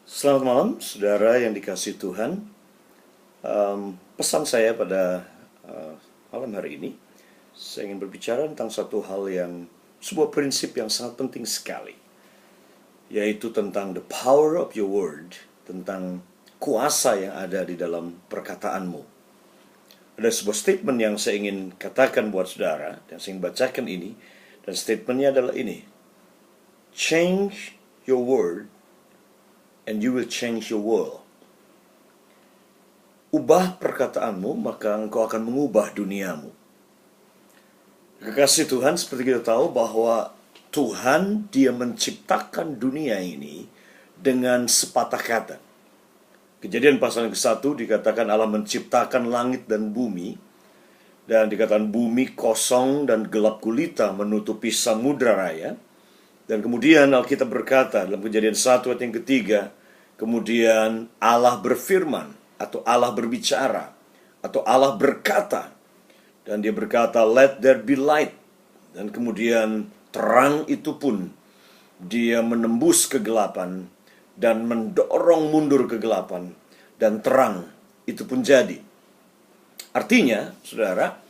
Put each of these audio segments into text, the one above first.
Selamat malam, saudara yang dikasihi Tuhan. Pesan saya pada malam hari ini, saya ingin berbicara tentang satu hal yang, sebuah prinsip yang sangat penting sekali, yaitu tentang the power of your word, tentang kuasa yang ada di dalam perkataanmu. Ada sebuah statement yang saya ingin katakan buat saudara, dan saya ingin bacakan ini, dan statementnya adalah ini: change your word and you will change your world. Ubah perkataanmu, maka engkau akan mengubah duniamu. Kekasih Tuhan, seperti kita tahu bahwa Tuhan, Dia menciptakan dunia ini dengan sepatah kata. Kejadian pasal yang ke-1 dikatakan Allah menciptakan langit dan bumi, dan dikatakan bumi kosong dan gelap gulita menutupi samudra raya. Dan kemudian Alkitab berkata dalam Kejadian 1 ayat yang ketiga, kemudian Allah berfirman, atau Allah berbicara, atau Allah berkata, dan Dia berkata, let there be light. Dan kemudian terang itu pun Dia menembus kegelapan dan mendorong mundur kegelapan, dan terang itu pun jadi. Artinya, saudara,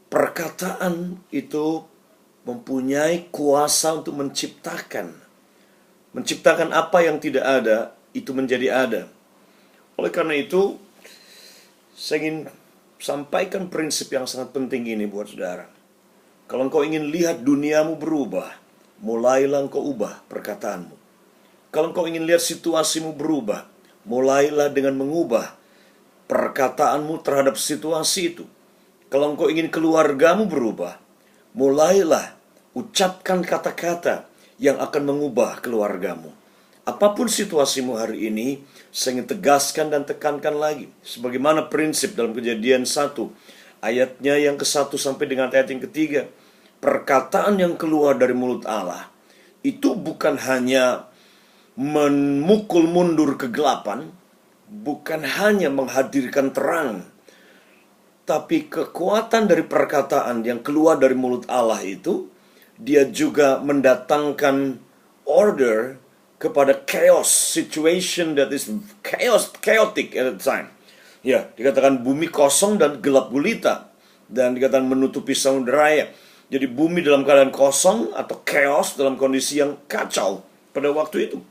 perkataan itu mempunyai kuasa untuk menciptakan apa yang tidak ada, itu menjadi ada. Oleh karena itu, saya ingin sampaikan prinsip yang sangat penting ini buat saudara. Kalau engkau ingin lihat duniamu berubah, mulailah engkau ubah perkataanmu. Kalau engkau ingin lihat situasimu berubah, mulailah dengan mengubah perkataanmu terhadap situasi itu. Kalau engkau ingin keluargamu berubah, mulailah ucapkan kata-kata yang akan mengubah keluargamu. Apapun situasimu hari ini, saya ingin tegaskan dan tekankan lagi. Sebagaimana prinsip dalam Kejadian 1, ayatnya yang ke-1 sampai dengan ayat yang ketiga. Perkataan yang keluar dari mulut Allah, itu bukan hanya memukul mundur kegelapan, bukan hanya menghadirkan terang, tapi kekuatan dari perkataan yang keluar dari mulut Allah itu, Dia juga mendatangkan order kepada chaos, situation that is chaotic at the time. Ya, dikatakan bumi kosong dan gelap gulita, dan dikatakan menutupi samudra raya. Jadi bumi dalam keadaan kosong atau chaos, dalam kondisi yang kacau pada waktu itu.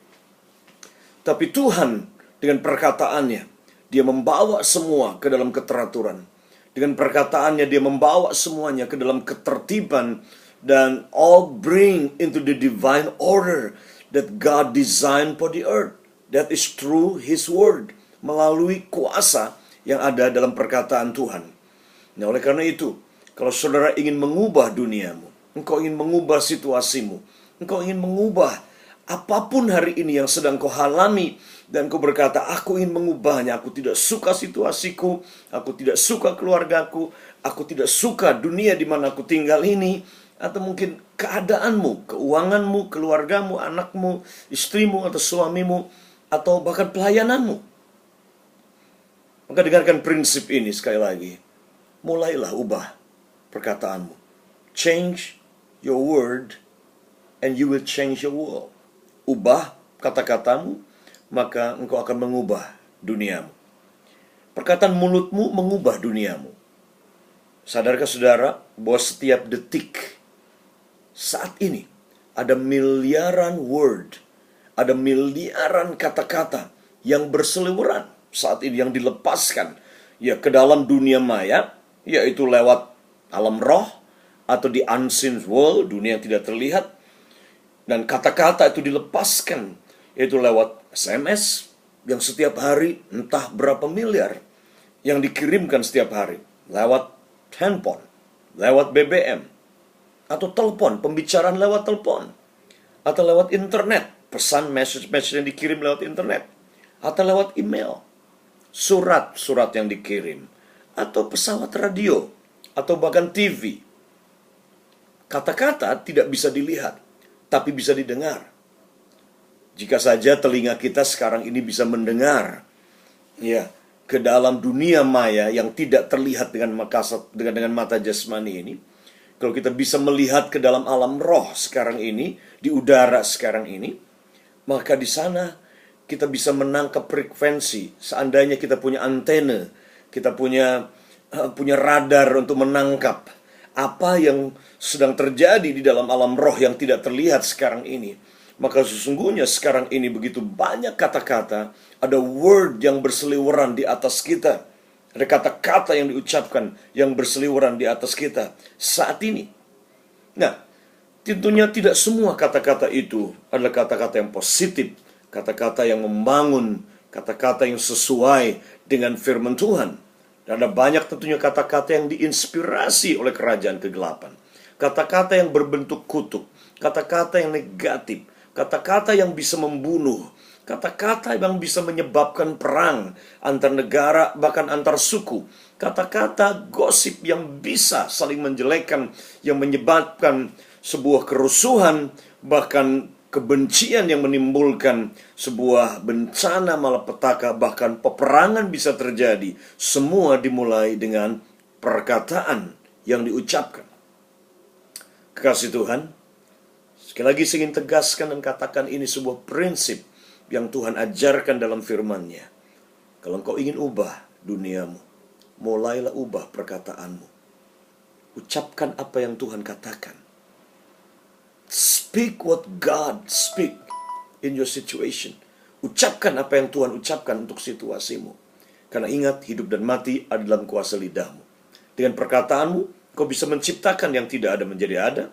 Tapi Tuhan dengan perkataannya, Dia membawa semua ke dalam keteraturan. Dengan perkataannya Dia membawa semuanya ke dalam ketertiban, dan all bring into the divine order that God designed for the earth. That is through His word, melalui kuasa yang ada dalam perkataan Tuhan. Nah, oleh karena itu, kalau saudara ingin mengubah duniamu, engkau ingin mengubah situasimu, engkau ingin mengubah apapun hari ini yang sedang kau alami, dan kau berkata, aku ingin mengubahnya, aku tidak suka situasiku, aku tidak suka keluargaku, aku tidak suka dunia di mana aku tinggal ini, atau mungkin keadaanmu, keuanganmu, keluargamu, anakmu, istrimu, atau suamimu, atau bahkan pelayananmu. Maka dengarkan prinsip ini sekali lagi. Mulailah ubah perkataanmu. Change your word and you will change your world. Ubah kata-katamu, maka engkau akan mengubah duniamu. Perkataan mulutmu mengubah duniamu. Sadarkah saudara bahwa setiap detik saat ini ada miliaran word, ada miliaran kata-kata yang berseliweran saat ini, yang dilepaskan ya ke dalam dunia maya, yaitu lewat alam roh atau di unseen world, dunia yang tidak terlihat. Dan kata-kata itu dilepaskan yaitu lewat SMS yang setiap hari entah berapa miliar yang dikirimkan setiap hari, lewat handphone, lewat BBM, atau telepon, pembicaraan lewat telepon, atau lewat internet, pesan message-message yang dikirim lewat internet, atau lewat email, surat-surat yang dikirim, atau pesawat radio, atau bahkan TV. Kata-kata tidak bisa dilihat, tapi bisa didengar. Jika saja telinga kita sekarang ini bisa mendengar ya ke dalam dunia maya yang tidak terlihat dengan mata jasmani ini, kalau kita bisa melihat ke dalam alam roh sekarang ini, di udara sekarang ini, maka di sana kita bisa menangkap frekuensi. Seandainya kita punya antena, kita punya radar untuk menangkap apa yang sedang terjadi di dalam alam roh yang tidak terlihat sekarang ini. Maka sesungguhnya sekarang ini begitu banyak kata-kata, ada word yang berseliweran di atas kita. Ada kata-kata yang diucapkan yang berseliweran di atas kita saat ini. Nah, tentunya tidak semua kata-kata itu adalah kata-kata yang positif, kata-kata yang membangun, kata-kata yang sesuai dengan firman Tuhan. Dan ada banyak tentunya kata-kata yang diinspirasi oleh kerajaan kegelapan. Kata-kata yang berbentuk kutuk, kata-kata yang negatif, kata-kata yang bisa membunuh, kata-kata yang bisa menyebabkan perang antar negara, bahkan antar suku. Kata-kata gosip yang bisa saling menjelekkan, yang menyebabkan sebuah kerusuhan, bahkan kebencian yang menimbulkan sebuah bencana malapetaka, bahkan peperangan bisa terjadi. Semua dimulai dengan perkataan yang diucapkan. Kekasih Tuhan, sekali lagi saya ingin tegaskan dan katakan ini sebuah prinsip yang Tuhan ajarkan dalam firman-Nya. Kalau engkau ingin ubah duniamu, mulailah ubah perkataanmu. Ucapkan apa yang Tuhan katakan. Speak what God speak in your situation. Ucapkan apa yang Tuhan ucapkan untuk situasimu. Karena ingat, hidup dan mati ada dalam kuasa lidahmu. Dengan perkataanmu, kau bisa menciptakan yang tidak ada menjadi ada.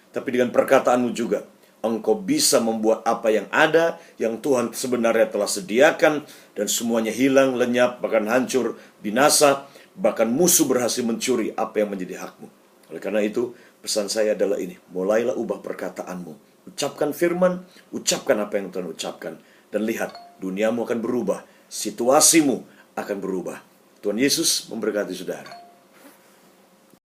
Tapi dengan perkataanmu juga, engkau bisa membuat apa yang ada, yang Tuhan sebenarnya telah sediakan, dan semuanya hilang, lenyap, bahkan hancur, binasa, bahkan musuh berhasil mencuri apa yang menjadi hakmu. Oleh karena itu, pesan saya adalah ini, mulailah ubah perkataanmu. Ucapkan firman, ucapkan apa yang Tuhan ucapkan. Dan lihat, duniamu akan berubah, situasimu akan berubah. Tuhan Yesus memberkati saudara.